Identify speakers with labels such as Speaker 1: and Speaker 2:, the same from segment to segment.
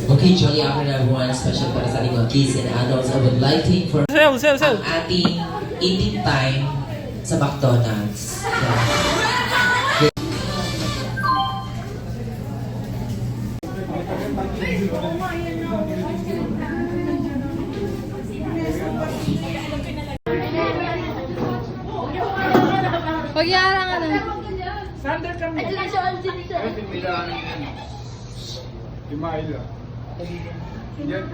Speaker 1: Okay, jolly afternoon everyone, special para sa ating mga kids and adults. I would like to inform ang ating eating time sa McDonald's.
Speaker 2: Pagyara nga na.
Speaker 3: Sander kami. Imaila. Yan.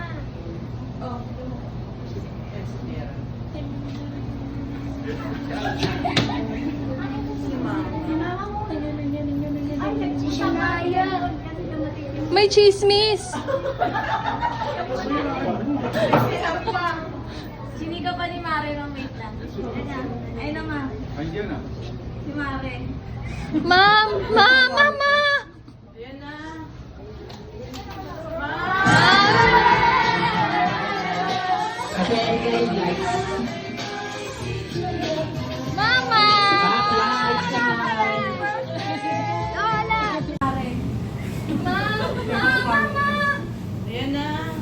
Speaker 2: May chismis.
Speaker 4: Sinigaw pa ni Mare ng wait lang. Ayun na ma.
Speaker 3: Andiyan na.
Speaker 4: Si Mare.
Speaker 2: Mama!
Speaker 4: Ayan na.
Speaker 2: Mama!
Speaker 4: Lola! Mare.
Speaker 2: Mama!
Speaker 4: Ayan na.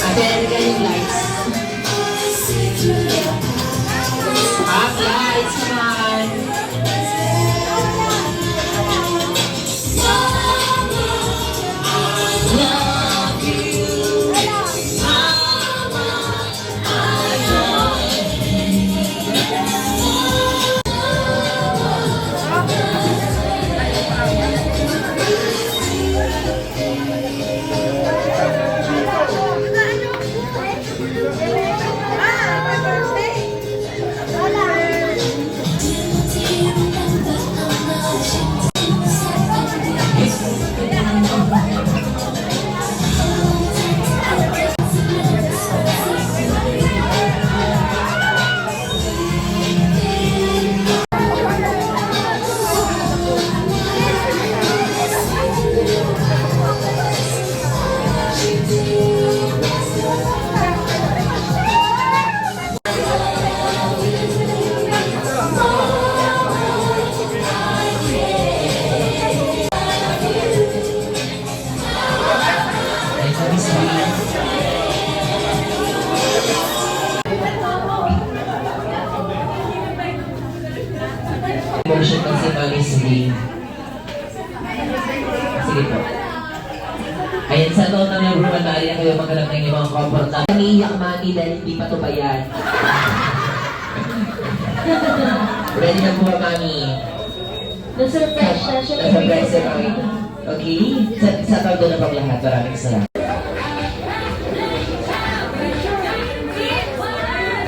Speaker 1: Ate, yung lights. Up lights, come on. Motion ng si Mami Sri. Sige po. Ayan, sa taon na number 1, maaari na kayo maghanap ng ibang komportable. Nangiiyak Mami dahil hindi pa ito bayan. Ready na po ba, Mami?
Speaker 2: Na-surprise na siya.
Speaker 1: Na-surprise na, Mami. Okay? Sa taon doon na pang lahat. Maraming salamat.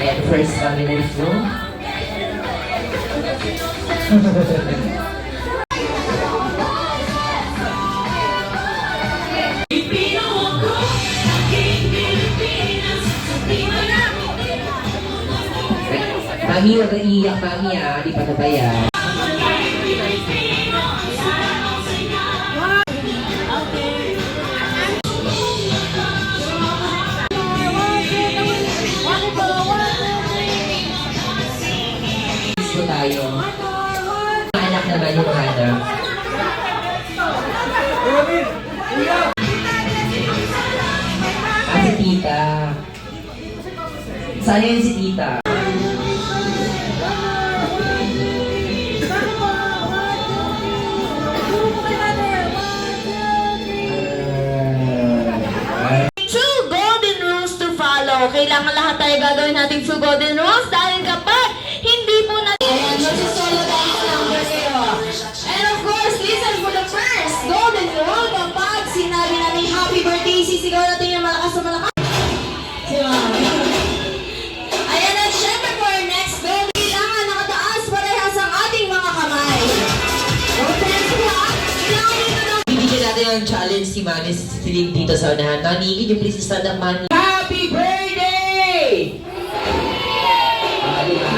Speaker 1: Ayan, first Mami na ito. Mami, huwag kang iiyak, Mami, ah. Di pa na ba yan? Gusto tayo. Anak naman yung anak. Si tita. Sana yun si tita.
Speaker 4: Two golden rules to follow. Kailangan lahat tayo gagawin nating two golden rules dahil kapag hindi po natin magsisolo tayo sa number kayo. And of course, listen for the first golden rule. Kapag sinabi natin happy birthday, sisigaw natin yung malakas na malakas. Ayan, at syempre for our next goal, kailangan nakataas parehas ang ating mga kamay. Okay, kailangan dito na.
Speaker 1: Bibigyan natin ang challenge si Mami Celine dito sa unahan. Mami, can you please stand up, Mami? Happy birthday! Diba? Diba?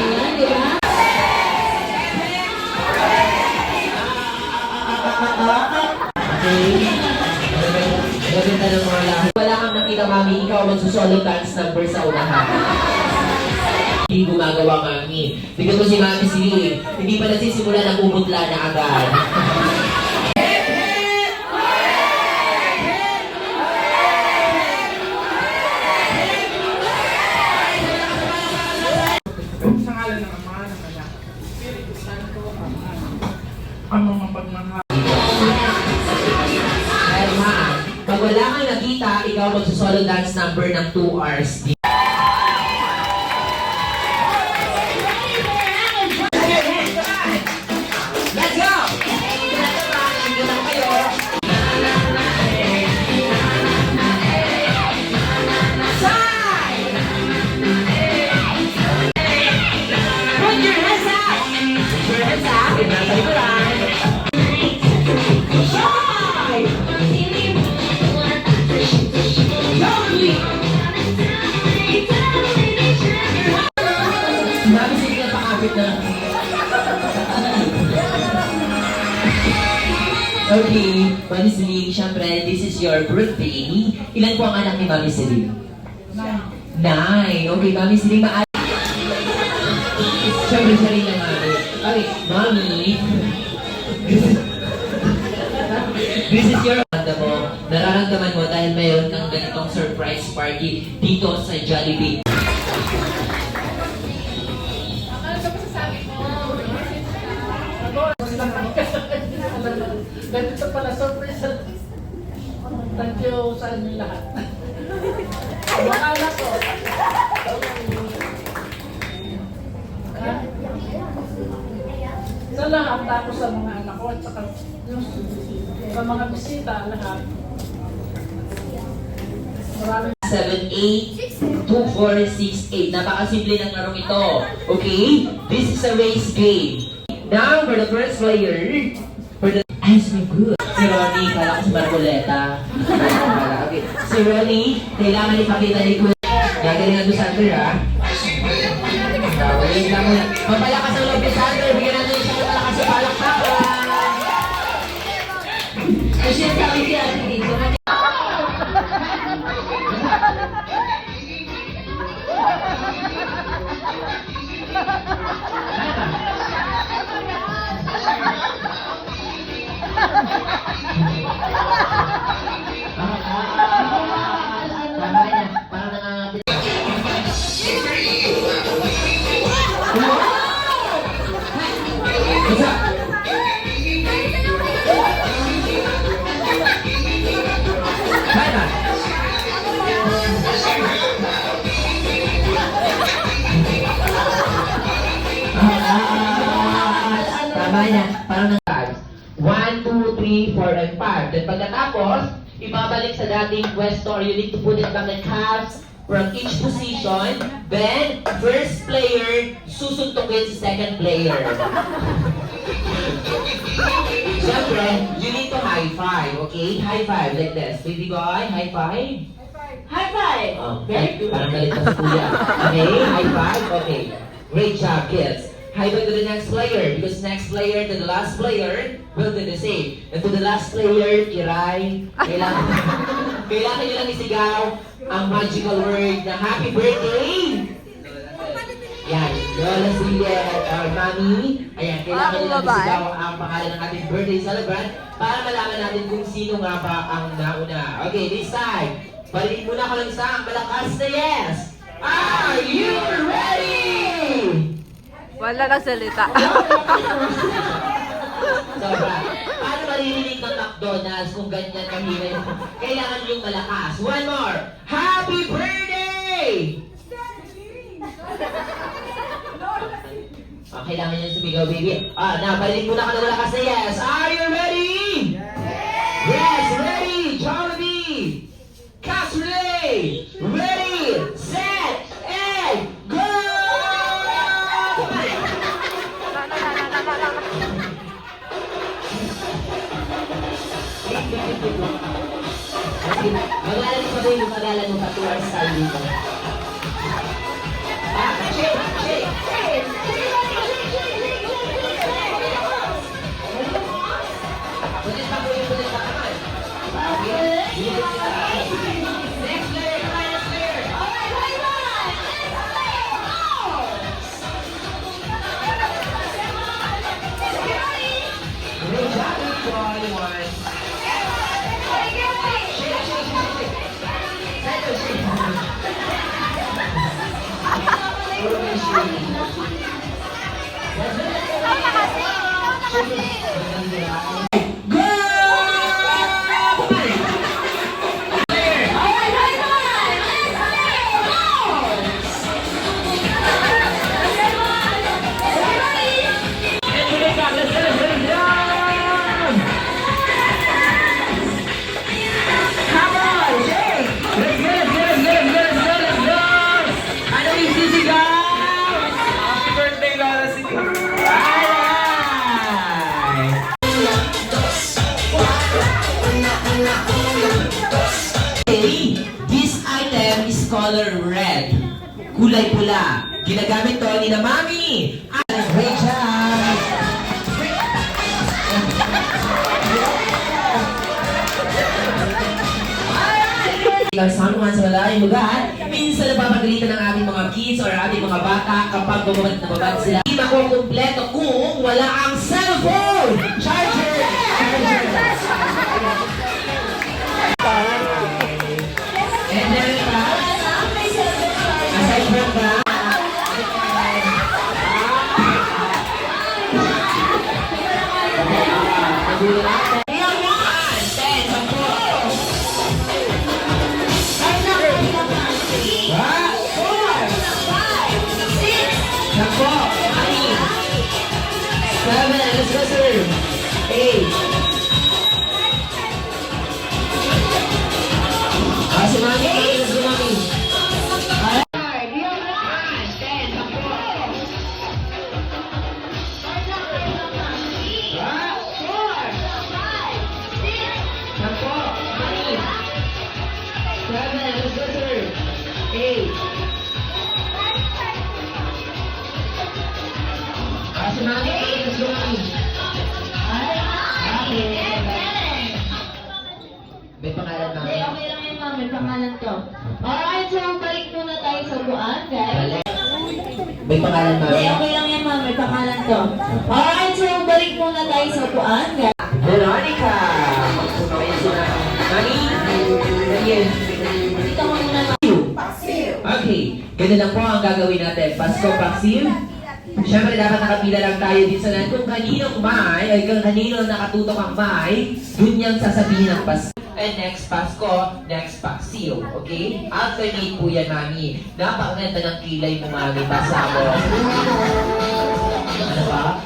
Speaker 1: Okay. Maganda ng mga lahat. Wala kang nakita, Mami. Ikaw magsusolo dance number sa unahan. Hindi gumagawa, Mami. Bigyan ko si Mami Celine. Hindi pa nagsisimula na bumutla na agad.
Speaker 3: Ang mga pagmamahal.
Speaker 1: Herman, pag wala kang nakita, ikaw magsusolo dance number ng 2 hours. Let's go! Put your hands up! Put your hands up! Ibang tayo lang. Mami, sige na pakapit na. Okay, Mami Celine, syempre, this is your birthday. Ilan po ang anak ni Mami Celine? 9. Okay, Mami Celine, syempre, siya rin ang Mami. Okay, Mami. This is your nararamdaman mo dahil mayroon kang ganitong surprise party dito sa Jollibee.
Speaker 3: Ganito pala, surprise. Thank you sa inyo lahat. Mga anak ko. Sa lahat, tapos sa mga anak ko at saka yung sa mga bisita, lahat. Maraming
Speaker 1: 7-8-2-4-6-8. Napakasimple ng larong ito. Okay? This is a race game. Now, for the first player, for the... Ay, so good. Si Ronnie, kala ko si Marcoleta. Okay. Si Ronnie, kailangan ipakita ni Kuya. Gagalingan doon sa Sander, ha? Wait lang muna. Mapalakas ang loob ni Sander. Bigyan natin siya ng malakas sa palakpakan. Kasi yung sabi si Ate dito. Tama na, parang nangangapit. What's up? Tama. Tama na, parang nangangapit. 1, 2, 3, 4, and 5. Then pagkatapos, ibabalik sa dating pwesto or you need to put it back in halves from each position. Then, first player, susuntukin sa second player. Siyempre, you need to high five, okay? High five, like this. Baby boy, high five. High five! Oh, very good. Parang galit na si Kuya. Okay, high five, okay. Great job, kids. High five to the next player because next player to the last player will do the same. And to the last player, Kiray, kailangan nyo lang isigaw ang magical word na happy birthday! Yan, Lola Juliet or Mami. Ayan, kailangan nyo lang isigaw ang pangalan ng ating birthday celebrant para malaman natin kung sino nga ba ang nauna. Okay, this time, parinig muna ko lang isang malakas na yes! Are you ready?
Speaker 2: Wala na salita.
Speaker 1: Sobra. Paano maririnig ng McDonald's kung ganyan kahina yung... Kailangan yung malakas. One more. Happy birthday! Kailangan nyo sumigaw, baby. Now, parinig muna ka na malakas na yes. Are you ready? Yes, ready! Jollibee! Castrolay! Ready! Set! And go! Magalan mo ba yung magalan mo sa tour style dito? Shake! Shake! Pulis pa po yung pulis pa naman. Next player! Come on, next player! Great job, Troy! One. Shake, shake, shake. Go!
Speaker 4: Alright, high five!
Speaker 1: Come on, shake! Let's go! Ano yung sisigaw?
Speaker 5: Happy birthday, Lola City!
Speaker 1: Alright! Okay, this item is color red. Kulay pula. Ginagamit to ni na Mami. Great job! Lang sa mga sa malaking lugar, minsan napapagalitan ng ating mga kids or ating mga bata kapag bumabad na babad sila. Hindi makukumpleto kung wala ang cellphone! Charger! And then, aside from that, Sampo, Mami. 7, let's go, sir. 8. Si Mami, let's go, Mami. 10, Sampo. 4. Sampo, Mami. 7, let's go, sir. 8. Si Mami, let's go, Mami. May pangalan, Mami.
Speaker 4: Okay lang yan, ma'am. May pangalan to. Alright, so balik muna tayo sa buwan, guys.
Speaker 1: May pangalan, Mami.
Speaker 4: Okay lang yan, ma'am. May pangalan to. Alright, so balik muna tayo sa buwan, guys.
Speaker 1: Veronica! Ayan si Mami. Ayan.
Speaker 4: Dito mo muna, ma'am.
Speaker 1: Okay, ganun lang po ang gagawin natin. Pasko, Paksiw. Siyempre, dapat nakapila lang tayo din sa kung kaninong may, ay kung kanino nakatutok ang may, dun yung sasabihin ng Pasko. And next Pasko, next Paksiw. Okay? Alternate po yan, Mami. Napakaganda ng kilay mo, Mami. Basa mo. Ano ba?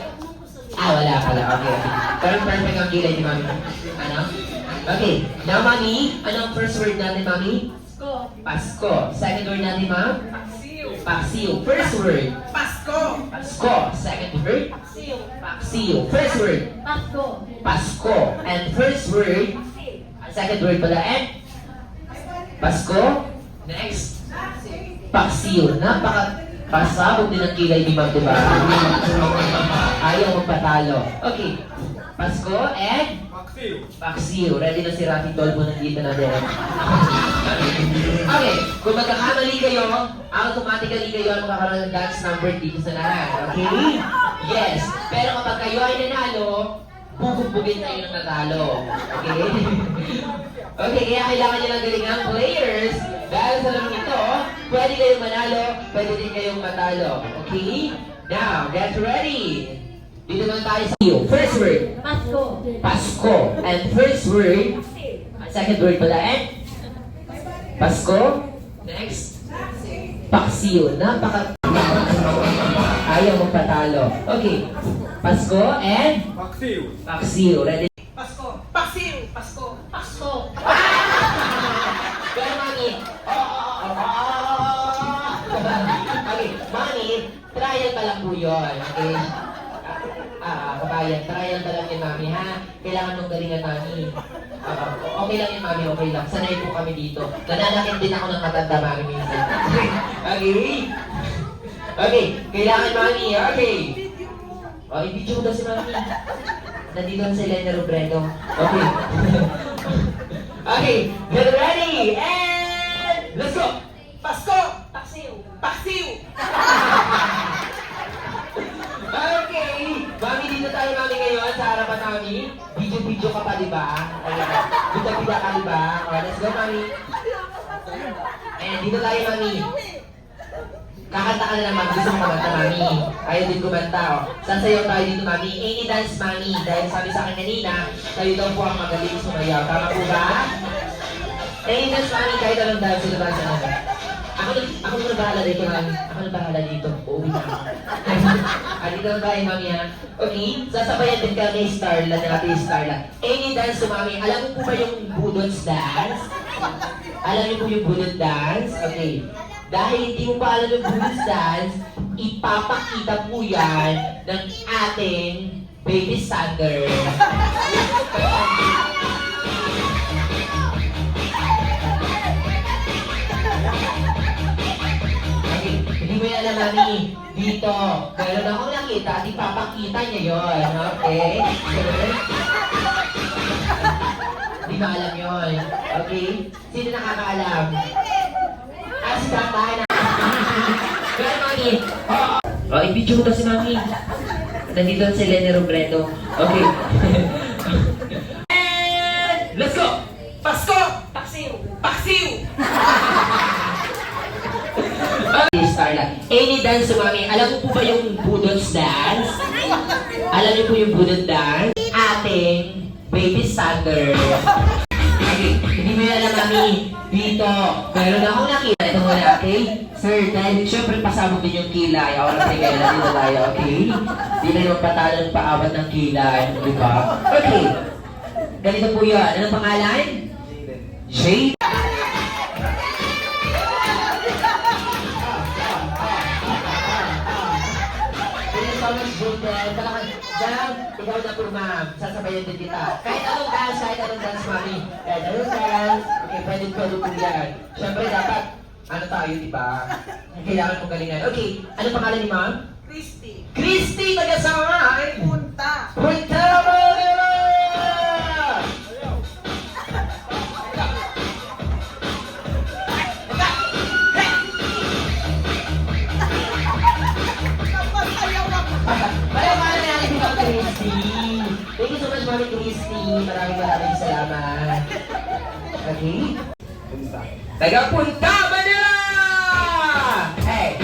Speaker 1: Wala pala. Okay. Pero perfect ang kilay ni Mami. Ano? Okay. Now, Mami, anong first word natin, Mami? Pasko. Second word natin, Ma'am? Paksiw. First word?
Speaker 5: Pasko!
Speaker 1: Pasko. Second word? Paksiw. First word?
Speaker 4: Pasko.
Speaker 1: Pasko. And first word? Second word pala, and? Pasko. Next? Paksiw. Pasabog din ang kilay ni Ma'am, diba? Ayaw magpatalo. Okay. Pasko and?
Speaker 5: Paksiw!
Speaker 1: Paksiw. Ready na si Rafi Tolpo nandito na din. Okay. Kung magkakamali kayo, automatically kayo ang makakaroon ng dance number dito sa lahat. Okay? Yes. Pero kapag kayo ay nanalo, bubugbugin kayo ng natalo. Okay? Okay, kaya kailangan nyo lang galing ang players. Dahil sa lang ito, pwede kayong manalo, pwede din kayong matalo. Okay? Now, get ready. Dito naman tayo sa iyo. First word.
Speaker 4: Pasko.
Speaker 1: Pasko. And first word. Second word pala. And? Pasko. Next. Paksiw. Napaka... Ayaw magpatalo. Okay. Pasko and?
Speaker 5: Paksiw!
Speaker 1: Paksiw. Ready?
Speaker 5: Pasko! Paksiw! Pasko!
Speaker 4: Pasko.
Speaker 1: Pero Mami. Okay. Mami, trial pa lang po yun. Okay? Kabayan, trial pa lang yun, Mami, ha? Kailangan mong galingan, Mami. Okay lang yun, Mami, okay lang. Sanay po kami dito. Nananakit din ako ng matanda, Mami, minsan. Okay? Okay, kailangan, Mami, okay. I-video mo daw si Mami. Nandito na si Elena Robredo. Okay. Okay, get ready, and let's go!
Speaker 5: Pasko!
Speaker 4: Paksiw.
Speaker 5: Paksiw!
Speaker 1: Okay, Mami, dito tayo, Mami, ngayon sa harapan, Mami. Video-video ka pa, di ba? Bida-bida ka, di ba? Let's go, Mami. And dito tayo, Mami. Kakanta ka na naman, gusto mo kumanta, mami. Ayaw din kumanta, oh. Sasayaw tayo dito, mami. Any dance, mami. Dahil sabi sa akin kanina, kayo daw po ang magaling sumayaw. Tama po ba? Any dance, mami, kahit anong dance, sila ba sa namin? Ako na bahala dito, mami. Ako na bahala dito. Uuwi na ako. Dito na tayo, mami, ha? Okay? Sasabayan din ka ni Starla, ni Ate Starla. Any dance, mami. Alam mo po ba yung Budots dance? Alam niyo po yung Budot dance? Okay. Dahil hindi mo pa alam yung Budot dance, ipapakita po yan ng ating baby Sander. Okay. Hindi mo yan alam, mami. Dito. Meron akong nakita at ipapakita niya yun. Okay? Hindi mo alam yun. Okay? Sino nakakaalam? Si Tata na. Kaya, mami. Oh, i-video ko daw si mami. Nandito si Lenny Robredo. Okay. And let's go!
Speaker 5: Pasko! Paksiw! Paksiw!
Speaker 1: Starla. Any dance, mami. Alam mo po ba yung Budots dance? Alam niyo po yung Budot dance? Ating baby Sander. Okay, hindi mo yan alam, mami. Dito, meron akong nakita. Ito muna, okay? Sir, dahil syempre pasabog din yung kilay. Ako lang tingay na dito tayo, okay? Di na yung patalo ng paawat ng kilay, di ba? Okay. Ganito po yun. Anong pangalan? Jade. Jam, ikaw na po, ma'am. Sasabayan din kita. Kahit anong dance, mami. Kahit anong dance, okay, pwede po yan. Siyempre, dapat, ano tayo, di ba? Kailangan mong galingan. Okay, ano pangalan ni ma'am?
Speaker 5: Christy!
Speaker 1: Christy, taga-saan?
Speaker 5: Punta!
Speaker 1: Punta mo! Christy. Thank you so much, Mami Christy. Maraming salamat. Okay? Taga-Punta Manila! Hey!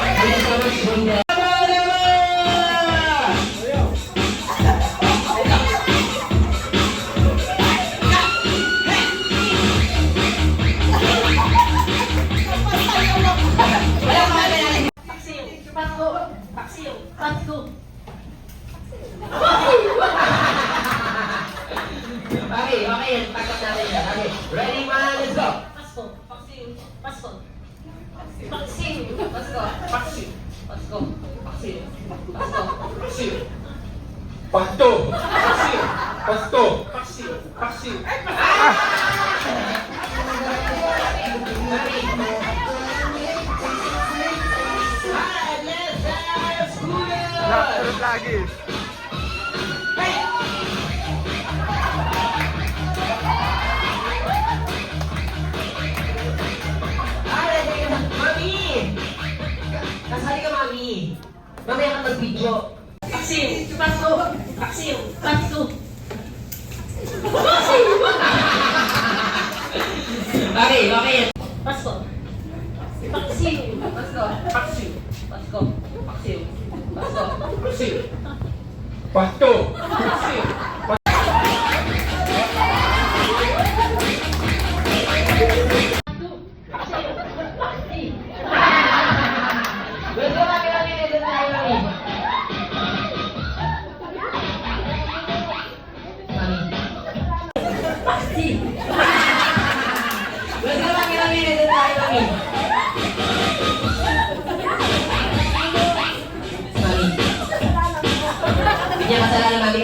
Speaker 1: Thank you so much, Punta.
Speaker 3: Paksiw! Pasko!
Speaker 1: Okay, okay. Takot natin yan. Okay. Ready, man? Let's go!
Speaker 3: Pasko! Paksiw! Pasko! Paksiw!
Speaker 5: Pasko! Paksiw!
Speaker 3: Pasko! Paksiw!
Speaker 5: Pasko! Paksiw! Pasto! Paksiw! Pasto! Paksiw! Paksiw!
Speaker 2: Lagi.
Speaker 1: Mami! Nasali ka, Mami. Mamaya ka mag-video.
Speaker 3: Paksiw! Pasko! Paksiw! Pasko!
Speaker 1: Okay, okay.
Speaker 3: Pasko! Paksiw!
Speaker 5: Pasko! Paksiw!
Speaker 3: Pasko! Paksiw! Pasko!
Speaker 5: Paksiw! Pasto! Paksiw!
Speaker 1: Let's go, Mami. Let's go, Mami.
Speaker 3: Paksiw!
Speaker 1: Let's go, Mami. Let's go, Mami. Mami. Hindi niya kasalanan, Mami.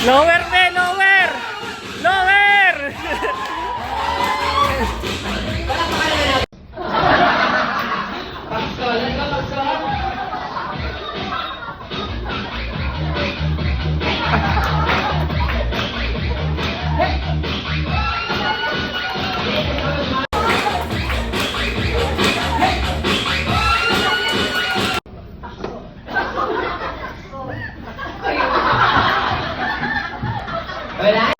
Speaker 3: Lower, be! Lower! Lower!
Speaker 1: Pakso, let's go, Pakso. Wala.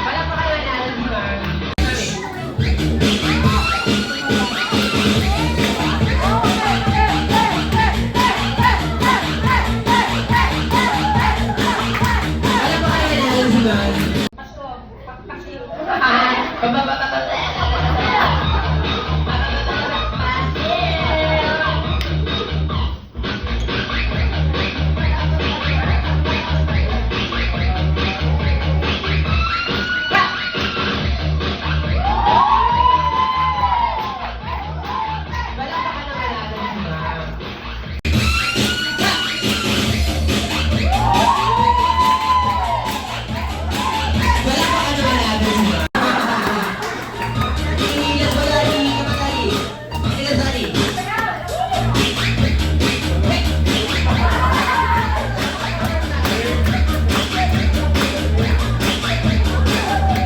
Speaker 1: Palakpakan na natin si Ma'am. Palakpakan na natin si Ma'am. Palakpakan naman natin si Ma'am. Palakpakan naman natin si Ma'am. Let's go, Daddy. Come on, Daddy. Sige, Daddy.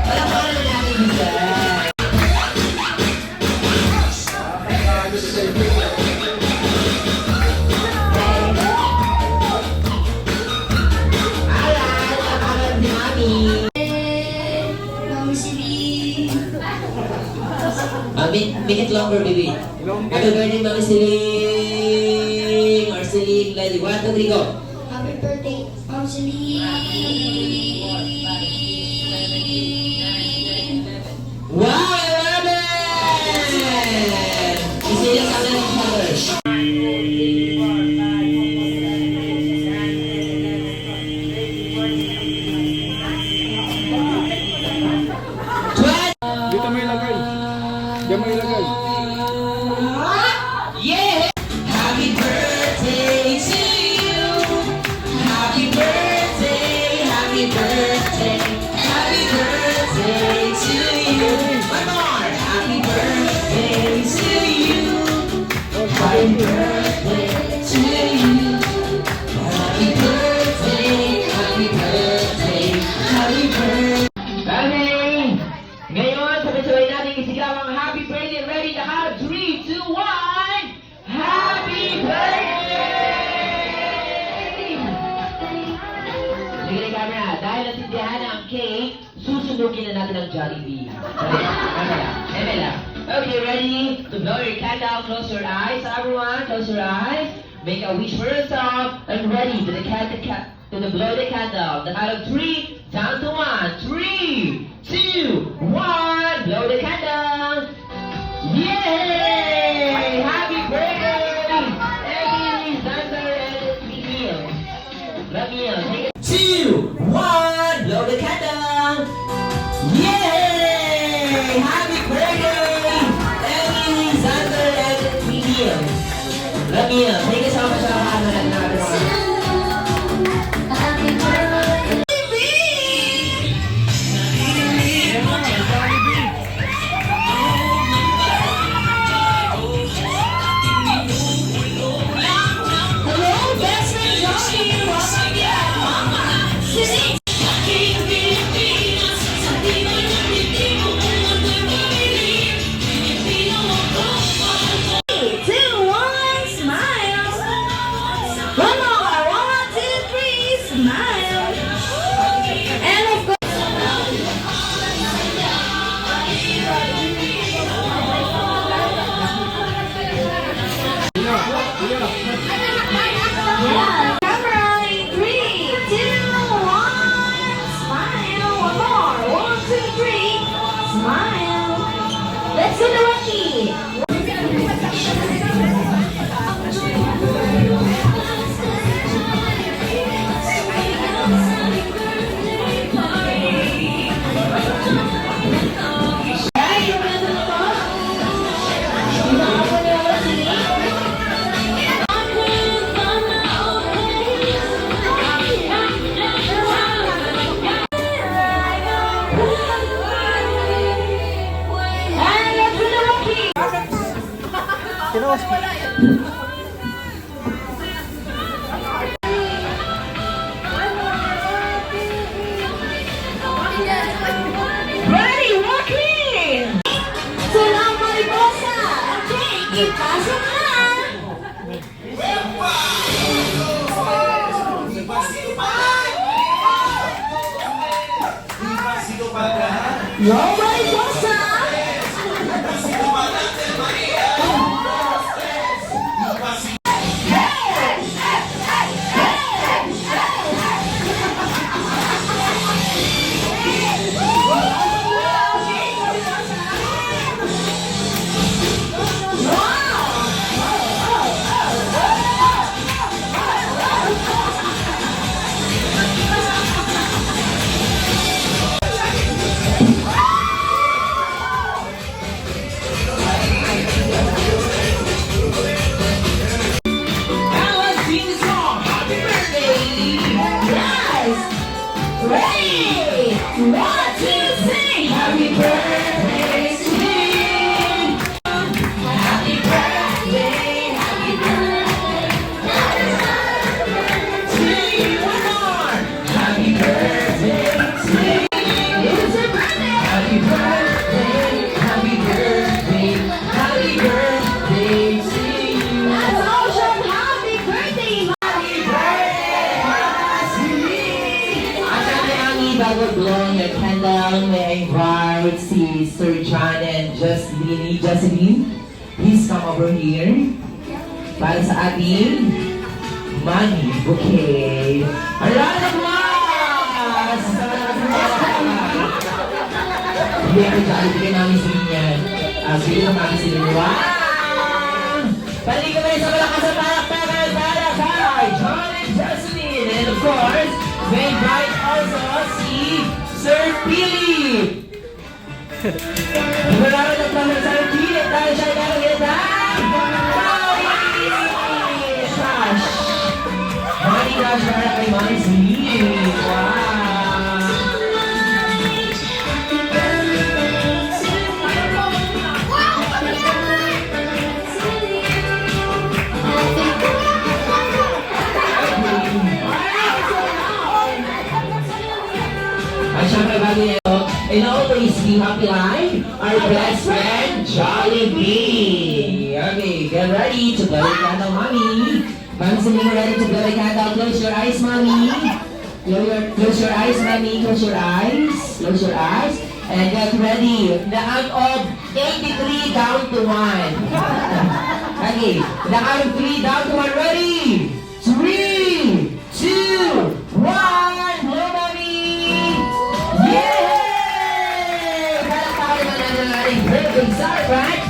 Speaker 1: Palakpakan naman natin si Sir. Alright, palakpakan si Mami. Make it longer, baby. Happy birthday, Mami Siling. Or Siling, Lady. 1, 2, 3, go.
Speaker 4: Happy birthday, Ma'am Celine.
Speaker 1: Wow, I love it! Isilang sa mga colors.
Speaker 5: Dito may lagay. Diyan may lagay.
Speaker 1: Yeah! Happy birthday to you. Happy birthday, happy birthday, happy birthday to you. One more. Happy birthday to you. Happy birthday to you. Happy birthday, happy birthday, happy birthday. Okay. Ngayon, sabay-sabay natin isigaw ang happy birthday. Ready na ka? 3, 2, 1! Happy birthday! Sige na camera. Dahil nasindihan na ang cake, susunugin na natin ang Jollibee. Emela. Okay, ready? To blow your candle, close your eyes, everyone. Close your eyes. Make a wish for yourself. And ready to blow the candle. Then out of 3, down to 1. 3, 2, 1. Blow the candle. Yay! Happy birthday! Emily, Sandra, and Miguel. Ramil, take it. 2, 1. Blow the candle. Yay! Happy birthday! Emily, Sandra, and Miguel. Ramil, take it sama sa kanan natin.
Speaker 4: Let's do the Rocky! Ay, yung ano na to? Ready, walking! Sunang mariposa! Okay, ipasok na! Yo, mariposa!
Speaker 1: Now let's sing the song. Happy birthday!
Speaker 4: Yes! Ready! 1, 2, 3! Happy birthday to you! Happy birthday! Happy birthday to you! One more! Happy birthday to you! It's your birthday! Happy birthday! Happy birthday! Happy birthday to you! That's awesome! Happy birthday! Happy birthday!
Speaker 1: At ang bago blowing a candle, may I invite si Sir John and Jocelyn. Please come over here para sa ating money bouquet. A round of applause! Hindi ako dyan, bigyan namin sila niyan. Bigyan namin sila niyan. Wow! Balik kami sa malakas na palakpakan para kay John and Jocelyn. And of course, may invite also si Sir Philip. Maraming ang plano sa Sir Philip dahil siya ay nakakita. Gosh! Money gosh para kay Money Smith. Wow! At syempre bago nito, and always be happy like our best friend, Jollibee. Okay, get ready to blow your candle, mommy. Pansin mo ready to blow your candle. Close your eyes, mommy. Close your eyes, mommy. Close your eyes. Close your eyes. And get ready. The count of 83 down to 1. Okay, the count of 3 down to 1. Ready? 3, 2, 1. Blow, mommy. Yay! Palakpakan naman natin ang ating birthday star, right?